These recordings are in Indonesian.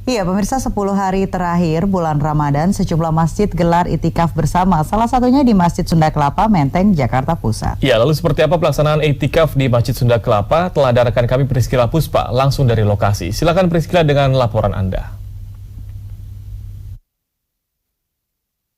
Iya, pemirsa 10 hari terakhir bulan Ramadan sejumlah masjid gelar itikaf bersama, salah satunya di Masjid Sunda Kelapa, Menteng, Jakarta Pusat. Ya, lalu seperti apa pelaksanaan itikaf di Masjid Sunda Kelapa? Telah ada rekan kami Priscila Puspa langsung dari lokasi. Silakan Priscila dengan laporan Anda.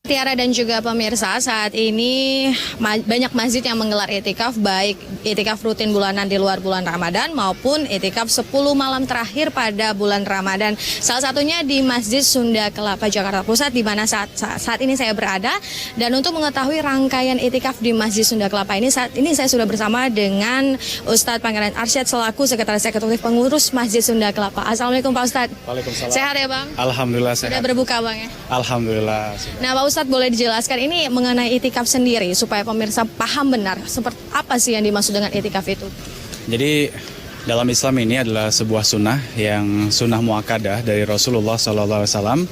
Tiara dan juga pemirsa, saat ini banyak masjid yang menggelar itikaf, baik itikaf rutin bulanan di luar bulan Ramadan maupun itikaf 10 malam terakhir pada bulan Ramadan. Salah satunya di Masjid Sunda Kelapa, Jakarta Pusat, di mana saat ini saya berada. Dan untuk mengetahui rangkaian itikaf di Masjid Sunda Kelapa ini, saat ini saya sudah bersama dengan Ustadz Pangeran Arsyad selaku Sekretaris Eksekutif Pengurus Masjid Sunda Kelapa. Assalamualaikum Pak Ustadz. Waalaikumsalam. Sehat ya Bang? Alhamdulillah sehat. Sudah berbuka Bang ya? Alhamdulillah. Nah Pak Ustadz, boleh dijelaskan ini mengenai itikaf sendiri supaya pemirsa paham benar seperti apa sih yang dimaksud dengan itikaf itu? Jadi dalam Islam ini adalah sebuah sunnah yang sunnah muakkadah dari Rasulullah SAW.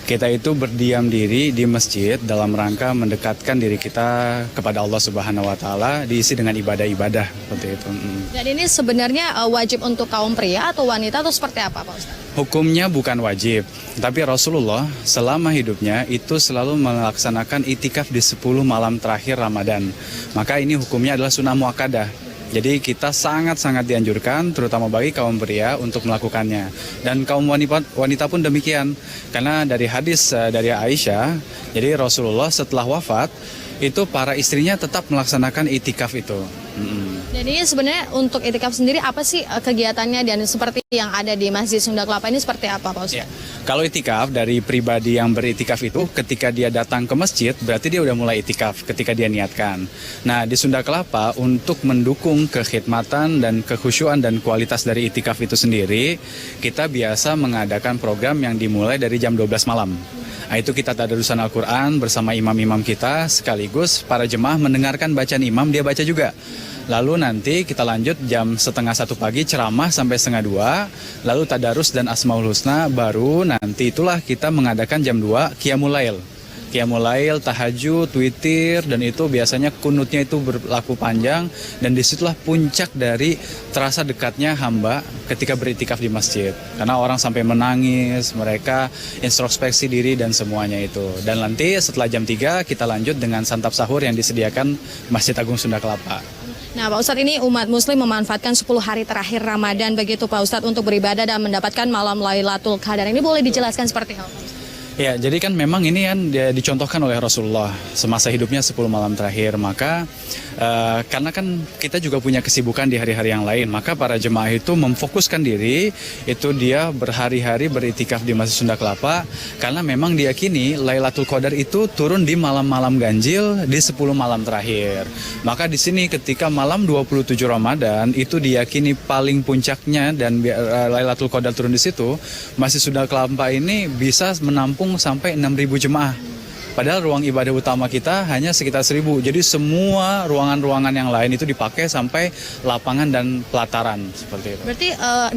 Kita itu berdiam diri di masjid dalam rangka mendekatkan diri kita kepada Allah Subhanahu Wa Taala, diisi dengan ibadah-ibadah seperti itu. Dan ini sebenarnya wajib untuk kaum pria atau wanita atau seperti apa Pak Ustadz? Hukumnya bukan wajib, tapi Rasulullah selama hidupnya itu selalu melaksanakan itikaf di 10 malam terakhir Ramadan. Maka ini hukumnya adalah sunnah muakkadah. Jadi kita sangat-sangat dianjurkan, terutama bagi kaum pria untuk melakukannya. Dan kaum wanita pun demikian. Karena dari hadis dari Aisyah, jadi Rasulullah setelah wafat, itu para istrinya tetap melaksanakan itikaf itu. Jadi sebenarnya untuk itikaf sendiri apa sih kegiatannya dan seperti yang ada di Masjid Sunda Kelapa ini seperti apa Pak Ustadz? Ya. Kalau itikaf dari pribadi yang beritikaf itu ketika dia datang ke masjid berarti dia udah mulai itikaf ketika dia niatkan. Nah di Sunda Kelapa untuk mendukung kekhidmatan dan kekhusyuan dan kualitas dari itikaf itu sendiri, kita biasa mengadakan program yang dimulai dari jam 12 malam. Nah, itu kita tadarusan Al-Quran bersama imam-imam kita, sekaligus para jemaah mendengarkan bacaan imam, dia baca juga. Lalu nanti kita lanjut jam 1:30 pagi ceramah sampai 1:30, lalu tadarus dan Asmaul Husna, baru nanti itulah kita mengadakan jam 2 Qiyamul Lail. Qiyamul Lail, tahajud, witir, dan itu biasanya kunutnya itu berlaku panjang, dan disitulah puncak dari terasa dekatnya hamba ketika beritikaf di masjid. Karena orang sampai menangis, mereka introspeksi diri dan semuanya itu. Dan nanti setelah jam 3 kita lanjut dengan santap sahur yang disediakan Masjid Agung Sunda Kelapa. Nah Pak Ustadz, ini umat muslim memanfaatkan 10 hari terakhir Ramadan begitu Pak Ustadz untuk beribadah dan mendapatkan malam Lailatul Qadar. Ini boleh dijelaskan seperti apa? Ya, jadi kan memang ini kan dicontohkan oleh Rasulullah semasa hidupnya 10 malam terakhir. Maka karena kan kita juga punya kesibukan di hari-hari yang lain, maka para jemaah itu memfokuskan diri, itu dia berhari-hari beritikaf di Masjid Sunda Kelapa, karena memang diyakini Lailatul Qadar itu turun di malam-malam ganjil di 10 malam terakhir. Maka di sini ketika malam 27 Ramadan itu diyakini paling puncaknya dan Lailatul Qadar turun di situ, Masjid Sunda Kelapa ini bisa menampung sampai 6.000 jemaah. Padahal ruang ibadah utama kita hanya sekitar 1.000. Jadi semua ruangan-ruangan yang lain itu dipakai sampai lapangan dan pelataran seperti itu. Berarti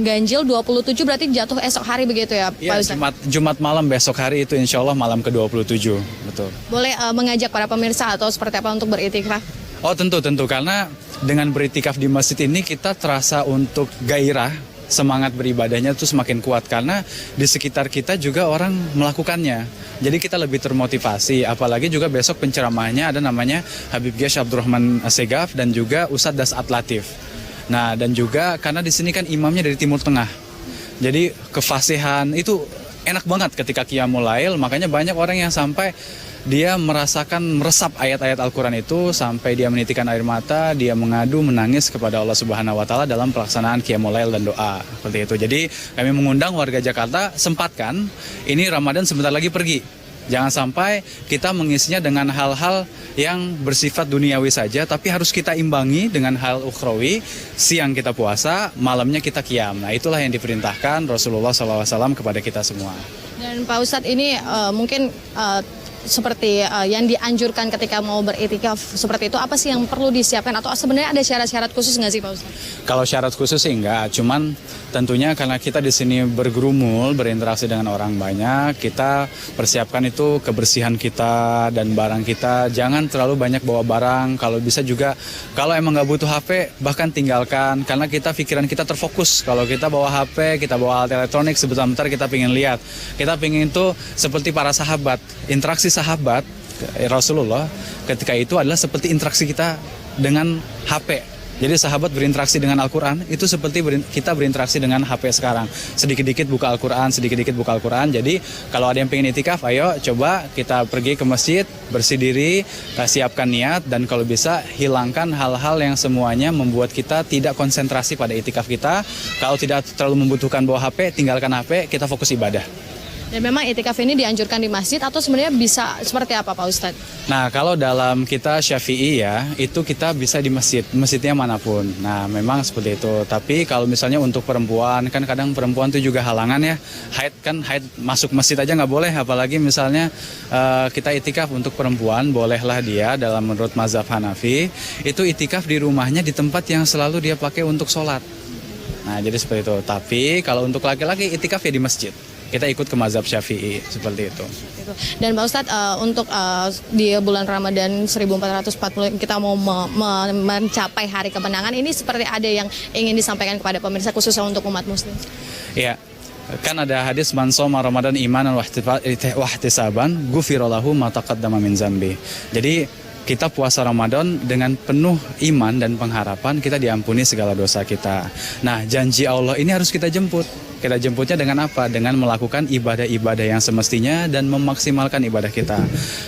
ganjil 27 berarti jatuh esok hari begitu ya Pak Ya, Ustadz? Jumat malam besok hari itu insya Allah malam ke-27. Betul. Boleh mengajak para pemirsa atau seperti apa untuk beritikaf? Oh tentu karena dengan beritikaf di masjid ini kita terasa untuk gairah, semangat beribadahnya itu semakin kuat karena di sekitar kita juga orang melakukannya. Jadi kita lebih termotivasi, apalagi juga besok penceramahnya ada namanya Habib Gyash Abdurrahman Assegaf dan juga Ustadz Dasat Latif. Nah dan juga karena di sini kan imamnya dari Timur Tengah, jadi kefasihan itu enak banget ketika Qiyamul Lail, makanya banyak orang yang sampai dia merasakan meresap ayat-ayat Al-Quran itu sampai dia menitikkan air mata, dia mengadu, menangis kepada Allah Subhanahu Wa Taala dalam pelaksanaan Qiyamul Lail dan doa seperti itu. Jadi kami mengundang warga Jakarta, sempatkan ini Ramadan sebentar lagi pergi. Jangan sampai kita mengisinya dengan hal-hal yang bersifat duniawi saja, tapi harus kita imbangi dengan hal ukhrawi. Siang kita puasa, malamnya kita qiyam. Nah itulah yang diperintahkan Rasulullah SAW kepada kita semua. Dan Pak Ustadz ini mungkin seperti yang dianjurkan ketika mau beritikaf seperti itu, apa sih yang perlu disiapkan atau sebenarnya ada syarat-syarat khusus nggak sih Pak Ustadz? Kalau syarat khusus sih enggak, cuman tentunya karena kita di sini bergerumul, berinteraksi dengan orang banyak, kita persiapkan itu kebersihan kita dan barang kita. Jangan terlalu banyak bawa barang, kalau bisa juga, kalau emang nggak butuh HP, bahkan tinggalkan. Karena pikiran kita terfokus. Kalau kita bawa HP, kita bawa alat elektronik, sebentar kita pengen lihat. Kita pengen itu seperti para sahabat, interaksi sahabat Rasulullah ketika itu adalah seperti interaksi kita dengan HP. Jadi sahabat berinteraksi dengan Al-Quran itu seperti kita berinteraksi dengan HP sekarang. Sedikit-dikit buka Al-Quran, sedikit-dikit buka Al-Quran. Jadi kalau ada yang pengen itikaf, ayo coba kita pergi ke masjid, bersih diri, siapkan niat, dan kalau bisa hilangkan hal-hal yang semuanya membuat kita tidak konsentrasi pada itikaf kita. Kalau tidak terlalu membutuhkan bawa HP, tinggalkan HP, kita fokus ibadah. Dan memang itikaf ini dianjurkan di masjid atau sebenarnya bisa seperti apa Pak Ustadz? Nah, kalau dalam kita Syafi'i ya, itu kita bisa di masjid, masjidnya manapun. Nah, memang seperti itu. Tapi kalau misalnya untuk perempuan, kan kadang perempuan itu juga halangan ya. Haid masuk masjid aja nggak boleh, apalagi misalnya kita itikaf untuk perempuan, bolehlah dia dalam menurut mazhab Hanafi, itu itikaf di rumahnya di tempat yang selalu dia pakai untuk sholat. Nah, jadi seperti itu. Tapi kalau untuk laki-laki itikaf ya di masjid. Kita ikut ke mazhab Syafi'i seperti itu. Dan Pak Ustadz, untuk di bulan Ramadan 1440 kita mau mencapai hari kemenangan, ini seperti ada yang ingin disampaikan kepada pemirsa khususnya untuk umat muslim? Iya. Kan ada hadis man shoma Ramadan imanan wahtisaban ghufira lahu ma taqaddama min zambi. Jadi kita puasa Ramadan dengan penuh iman dan pengharapan kita diampuni segala dosa kita. Nah, janji Allah ini harus kita jemput. Kita jemputnya dengan apa? Dengan melakukan ibadah-ibadah yang semestinya dan memaksimalkan ibadah kita.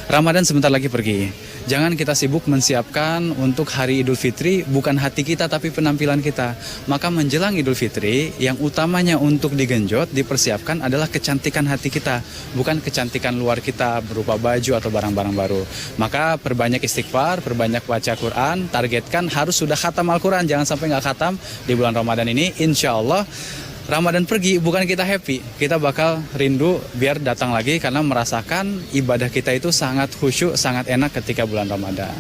Ramadan sebentar lagi pergi. Jangan kita sibuk mensiapkan untuk hari Idul Fitri, bukan hati kita tapi penampilan kita. Maka menjelang Idul Fitri, yang utamanya untuk digenjot, dipersiapkan adalah kecantikan hati kita. Bukan kecantikan luar kita berupa baju atau barang-barang baru. Maka perbanyak istighfar, perbanyak baca Quran, targetkan harus sudah khatam Al-Quran. Jangan sampai nggak khatam di bulan Ramadan ini. Insya Allah Ramadan pergi, bukan kita happy, kita bakal rindu biar datang lagi karena merasakan ibadah kita itu sangat khusyuk, sangat enak ketika bulan Ramadan.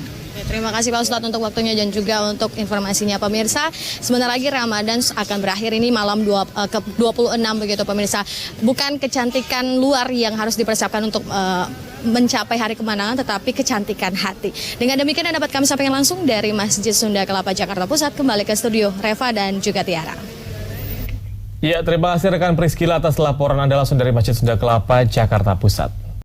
Terima kasih Pak Ustadz untuk waktunya dan juga untuk informasinya pemirsa. Sebentar lagi Ramadan akan berakhir, ini malam ke-26 begitu pemirsa. Bukan kecantikan luar yang harus dipersiapkan untuk mencapai hari kemenangan, tetapi kecantikan hati. Dengan demikian dapat kami sampaikan langsung dari Masjid Sunda Kelapa Jakarta Pusat. Kembali ke studio Reva dan juga Tiara. Ya, terima kasih rekan Priscila atas laporan Anda langsung dari Masjid Sunda Kelapa, Jakarta Pusat.